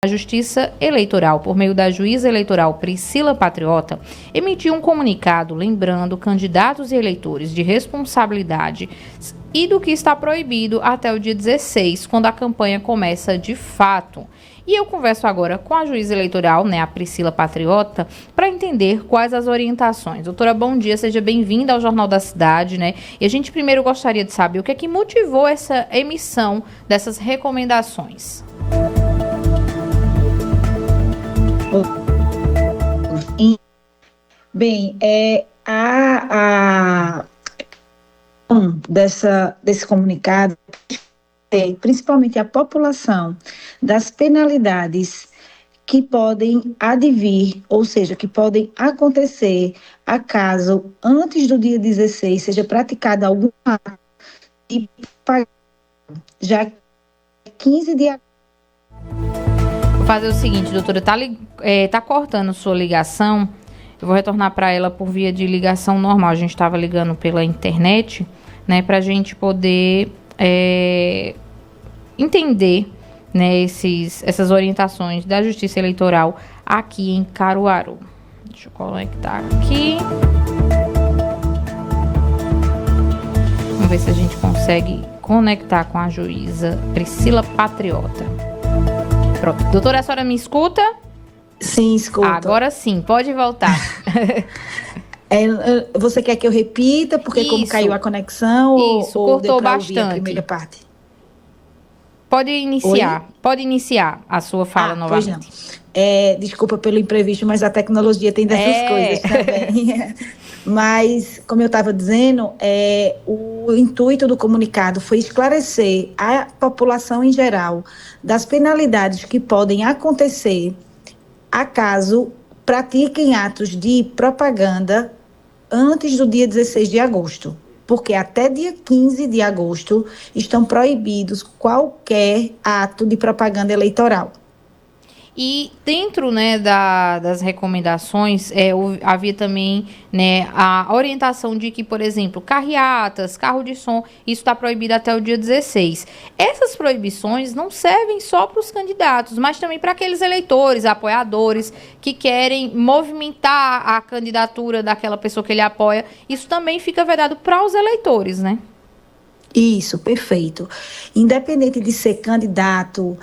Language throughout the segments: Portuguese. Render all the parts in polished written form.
A Justiça Eleitoral, por meio da juíza eleitoral Priscila Patriota, emitiu um comunicado lembrando candidatos e eleitores de responsabilidade e do que está proibido até o dia 16, quando a campanha começa de fato. E eu converso agora com a juíza eleitoral, a Priscila Patriota, para entender quais as orientações. Doutora, bom dia, seja bem-vinda ao Jornal da Cidade, E a gente primeiro gostaria de saber o que é que motivou essa emissão dessas recomendações. Bem, desse comunicado principalmente a população das penalidades que podem advir, ou seja, que podem acontecer acaso antes do dia 16 seja praticada algum ato de pagamento, já 15 de agosto. Vou fazer o seguinte, doutora, tá cortando sua ligação, eu vou retornar para ela por via de ligação normal, a gente estava ligando pela internet, para a gente poder entender, essas orientações da Justiça Eleitoral aqui em Caruaru. Deixa eu conectar aqui. Vamos ver se a gente consegue conectar com a juíza Priscila Patriota. Pronto. Doutora, a senhora me escuta? Sim, escuto. Agora sim, pode voltar. Você quer que eu repita? Porque como caiu a conexão? Isso, ou cortou bastante. A primeira parte? Pode iniciar. Oi? Pode iniciar a sua fala novamente. Pois não. Desculpa pelo imprevisto, mas a tecnologia tem dessas coisas também. Mas, como eu estava dizendo, o intuito do comunicado foi esclarecer a população em geral das penalidades que podem acontecer acaso pratiquem atos de propaganda antes do dia 16 de agosto. Porque até dia 15 de agosto estão proibidos qualquer ato de propaganda eleitoral. E dentro das recomendações, havia também a orientação de que, por exemplo, carreatas, carro de som, isso está proibido até o dia 16. Essas proibições não servem só para os candidatos, mas também para aqueles eleitores, apoiadores, que querem movimentar a candidatura daquela pessoa que ele apoia. Isso também fica vedado para os eleitores, Isso, perfeito. Independente de ser candidato,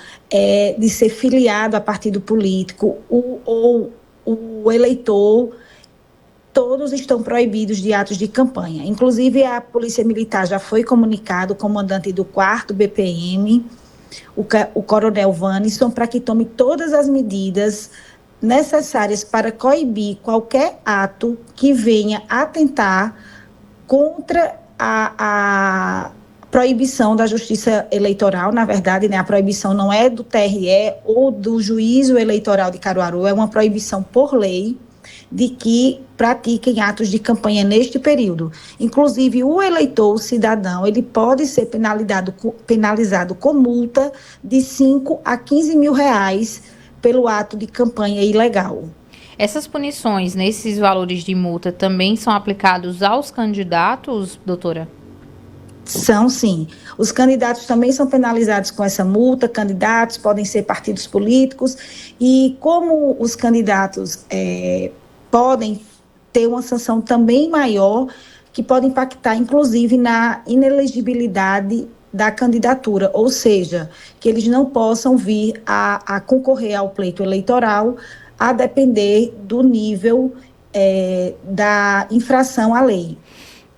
de ser filiado a partido político ou o eleitor, todos estão proibidos de atos de campanha. Inclusive, a Polícia Militar já foi comunicado, o comandante do 4º BPM, o coronel Vanisson, para que tome todas as medidas necessárias para coibir qualquer ato que venha atentar contra a proibição da Justiça Eleitoral. Na verdade, a proibição não é do TRE ou do Juízo Eleitoral de Caruaru, é uma proibição por lei de que pratiquem atos de campanha neste período. Inclusive, o eleitor, o cidadão, ele pode ser penalizado com multa de 5 a 15 mil reais pelo ato de campanha ilegal. Essas punições, nesses valores de multa, também são aplicados aos candidatos, doutora? São, sim. Os candidatos também são penalizados com essa multa. Candidatos podem ser partidos políticos. E como os candidatos podem ter uma sanção também maior, que pode impactar, inclusive, na inelegibilidade da candidatura, ou seja, que eles não possam vir a concorrer ao pleito eleitoral, a depender do nível da infração à lei.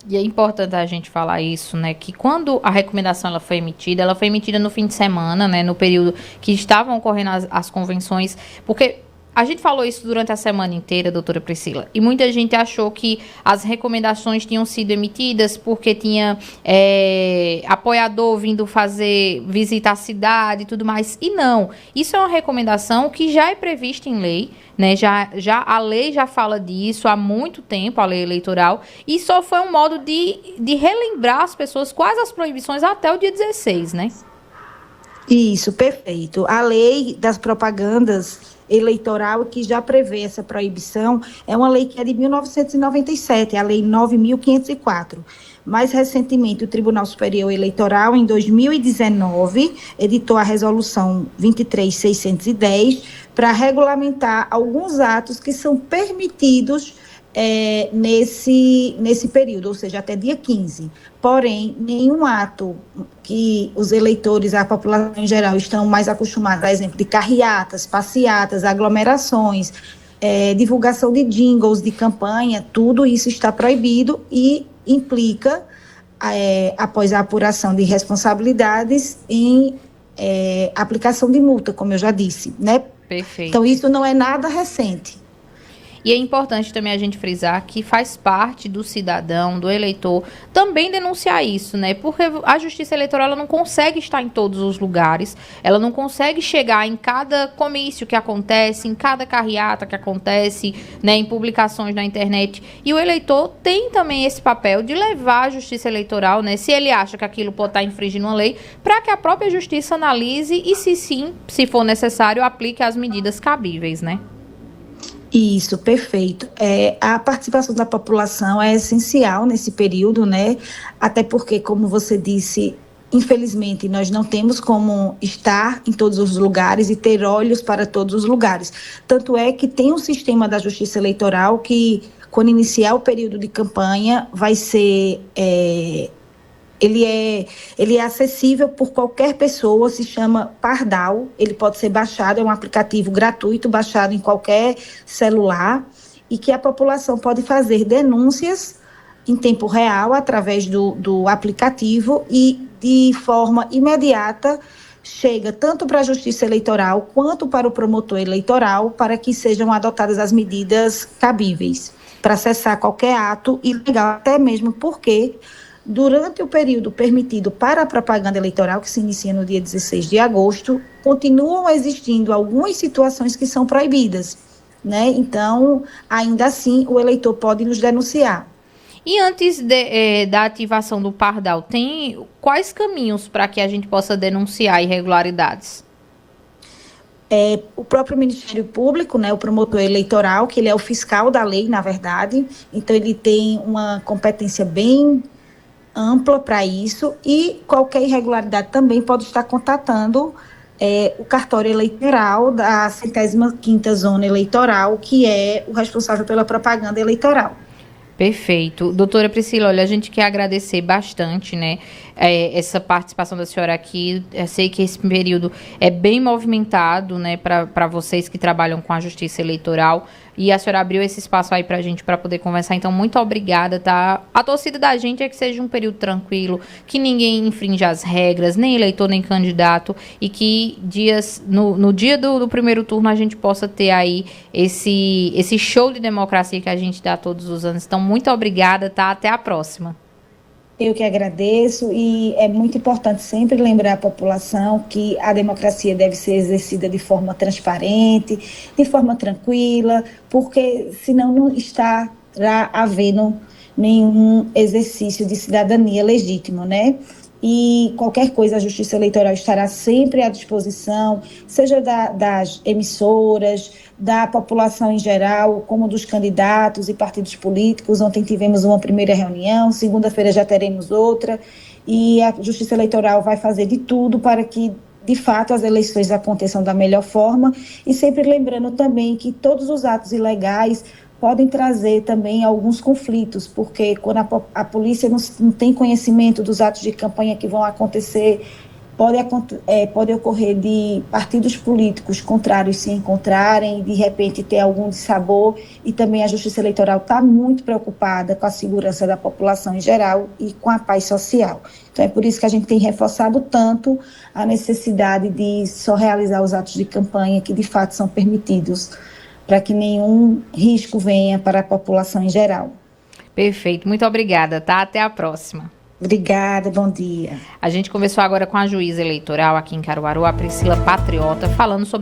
E é importante a gente falar isso, que quando a recomendação ela foi emitida no fim de semana, no período que estavam ocorrendo as convenções, porque a gente falou isso durante a semana inteira, doutora Priscila, e muita gente achou que as recomendações tinham sido emitidas porque tinha apoiador vindo fazer visita à cidade e tudo mais, e não. Isso é uma recomendação que já é prevista em lei, a lei já fala disso há muito tempo, a lei eleitoral, e só foi um modo de relembrar as pessoas quais as proibições até o dia 16, Isso, perfeito. A lei das propagandas eleitoral que já prevê essa proibição é uma lei que é de 1997, a Lei 9.504. Mais recentemente, o Tribunal Superior Eleitoral, em 2019, editou a Resolução 23.610 para regulamentar alguns atos que são permitidos nesse período, ou seja, até dia 15. Porém, nenhum ato que os eleitores, a população em geral, estão mais acostumados, a exemplo de carreatas, passeatas, aglomerações, divulgação de jingles de campanha, tudo isso está proibido e implica, após a apuração de responsabilidades, em aplicação de multa, como eu já disse, né? Perfeito. Então, isso não é nada recente. E é importante também a gente frisar que faz parte do cidadão, do eleitor, também denunciar isso, né? Porque a Justiça Eleitoral ela não consegue estar em todos os lugares, ela não consegue chegar em cada comício que acontece, em cada carreata que acontece, né, em publicações na internet. E o eleitor tem também esse papel de levar a Justiça Eleitoral, né, se ele acha que aquilo pode estar infringindo uma lei, para que a própria Justiça analise e, se sim, se for necessário, aplique as medidas cabíveis, né? Isso, perfeito. A participação da população é essencial nesse período, né? Até porque, como você disse, infelizmente, nós não temos como estar em todos os lugares e ter olhos para todos os lugares. Tanto é que tem um sistema da Justiça Eleitoral que, quando iniciar o período de campanha, vai ser... Ele é acessível por qualquer pessoa, se chama Pardal, ele pode ser baixado, é um aplicativo gratuito, baixado em qualquer celular, e que a população pode fazer denúncias em tempo real, através do aplicativo, e de forma imediata chega tanto para a Justiça Eleitoral quanto para o promotor eleitoral, para que sejam adotadas as medidas cabíveis para cessar qualquer ato ilegal, até mesmo porque... Durante o período permitido para a propaganda eleitoral, que se inicia no dia 16 de agosto, continuam existindo algumas situações que são proibidas, né? Então, ainda assim, o eleitor pode nos denunciar. E antes da ativação do Pardal, tem quais caminhos para que a gente possa denunciar irregularidades? O próprio Ministério Público, né, o promotor eleitoral, que ele é o fiscal da lei, na verdade, então ele tem uma competência bem ampla para isso, e qualquer irregularidade também pode estar contatando o cartório eleitoral da 105ª Zona Eleitoral, que é o responsável pela propaganda eleitoral. Perfeito. Doutora Priscila, olha, a gente quer agradecer bastante, né, essa participação da senhora aqui. Eu sei que esse período é bem movimentado, né, para vocês que trabalham com a Justiça Eleitoral, e a senhora abriu esse espaço aí pra gente para poder conversar, então muito obrigada, tá? A torcida da gente é que seja um período tranquilo, que ninguém infrinja as regras, nem eleitor, nem candidato, e que no dia do primeiro turno a gente possa ter aí esse show de democracia que a gente dá todos os anos. Então, muito obrigada, tá? Até a próxima. Eu que agradeço, e é muito importante sempre lembrar a população que a democracia deve ser exercida de forma transparente, de forma tranquila, porque senão não estará havendo nenhum exercício de cidadania legítimo, né? E qualquer coisa, a Justiça Eleitoral estará sempre à disposição, seja das emissoras, da população em geral, como dos candidatos e partidos políticos. Ontem tivemos uma primeira reunião, segunda-feira já teremos outra, e a Justiça Eleitoral vai fazer de tudo para que, de fato, as eleições aconteçam da melhor forma, e sempre lembrando também que todos os atos ilegais podem trazer também alguns conflitos, porque quando a polícia não tem conhecimento dos atos de campanha que vão acontecer, pode ocorrer de partidos políticos contrários se encontrarem, de repente ter algum dissabor, e também a Justiça Eleitoral está muito preocupada com a segurança da população em geral e com a paz social. Então é por isso que a gente tem reforçado tanto a necessidade de só realizar os atos de campanha que de fato são permitidos, para que nenhum risco venha para a população em geral. Perfeito, muito obrigada, tá? Até a próxima. Obrigada, bom dia. A gente conversou agora com a juíza eleitoral aqui em Caruaru, a Priscila Patriota, falando sobre